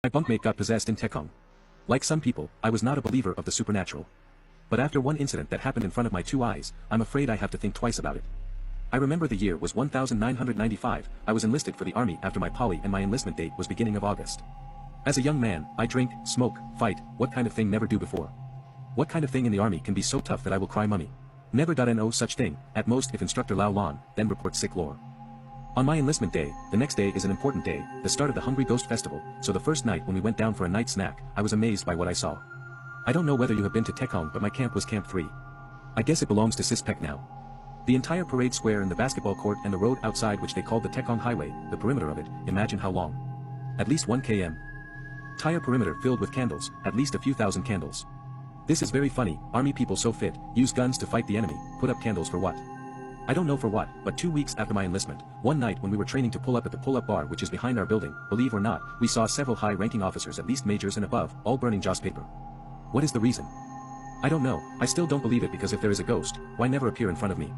My bunkmate got possessed in Tekong. Like some people, I was not a believer of the supernatural. But after one incident that happened in front of my two eyes, I'm afraid I have to think twice about it. I remember the year was 1995, I was enlisted for the army after my poly and my enlistment date was beginning of August. As a young man, I drink, smoke, fight, what kind of thing never do before? What kind of thing in the army can be so tough that I will cry mummy? Never. Such thing, at most if instructor Lao Lan, then report sick lore. On my enlistment day, the next day is an important day, the start of the Hungry Ghost Festival, so the first night when we went down for a night snack, I was amazed by what I saw. I don't know whether you have been to Tekong, but my camp was Camp 3. I guess it belongs to Cispec now. The entire parade square and the basketball court and the road outside which they called the Tekong Highway, the perimeter of it, imagine how long. At least 1 km. Entire perimeter filled with candles, at least a few thousand candles. This is very funny, army people so fit, use guns to fight the enemy, put up candles for what? I don't know for what, but 2 weeks after my enlistment, one night when we were training to pull up at the pull-up bar which is behind our building, believe or not, we saw several high-ranking officers at least majors and above, all burning joss paper. What is the reason? I don't know, I still don't believe it because if there is a ghost, why never appear in front of me?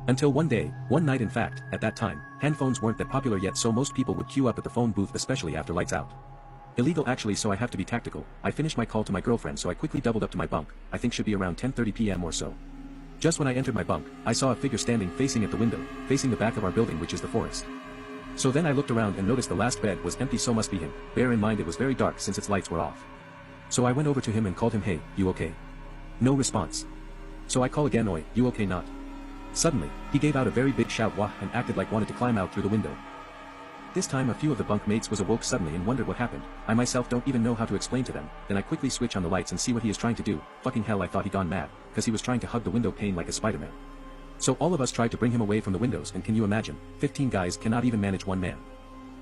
Until one day, one night in fact, at that time, handphones weren't that popular yet so most people would queue up at the phone booth especially after lights out. Illegal actually so I have to be tactical, I finished my call to my girlfriend so I quickly doubled up to my bunk, I think should be around 10:30 p.m. or so. Just when I entered my bunk, I saw a figure standing facing at the window, facing the back of our building which is the forest. So then I looked around and noticed the last bed was empty so must be him, bear in mind it was very dark since its lights were off. So I went over to him and called him hey, you okay? No response. So I call again oi, you okay not? Suddenly, he gave out a very big shout wah and acted like wanted to climb out through the window. This time a few of the bunk mates was awoke suddenly and wondered what happened, I myself don't even know how to explain to them, then I quickly switch on the lights and see what he is trying to do, fucking hell I thought he gone mad, cause he was trying to hug the window pane like a Spider-Man. So all of us tried to bring him away from the windows and can you imagine, 15 guys cannot even manage one man.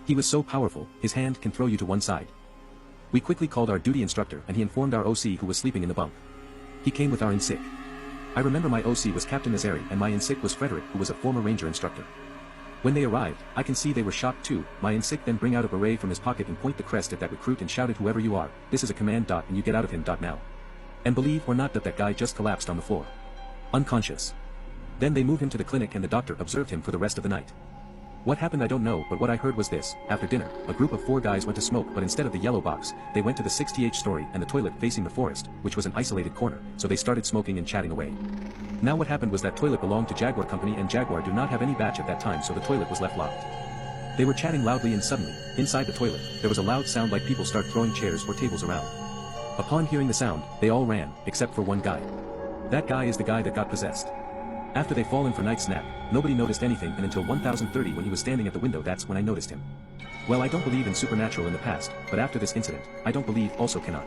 He was so powerful, his hand can throw you to one side. We quickly called our duty instructor and he informed our OC who was sleeping in the bunk. He came with our INSIC. I remember my OC was Captain Nazari and my INSIC was Frederick who was a former ranger instructor. When they arrived, I can see they were shocked too, my INSIC then bring out a beret from his pocket and point the crest at that recruit and shouted whoever you are, this is a command dot and you get out of him dot now. And believe or not that guy just collapsed on the floor. Unconscious. Then they moved him to the clinic and the doctor observed him for the rest of the night. What happened I don't know but what I heard was this, after dinner, a group of 4 guys went to smoke but instead of the yellow box, they went to the 68th story and the toilet facing the forest, which was an isolated corner, so they started smoking and chatting away. Now what happened was that toilet belonged to Jaguar Company and Jaguar do not have any batch at that time so the toilet was left locked. They were chatting loudly and suddenly, inside the toilet, there was a loud sound like people start throwing chairs or tables around. Upon hearing the sound, they all ran, except for one guy. That guy is the guy that got possessed. After they fall in for night snack, nobody noticed anything and until 1030 when he was standing at the window that's when I noticed him. Well I don't believe in supernatural in the past, but after this incident, I don't believe also cannot.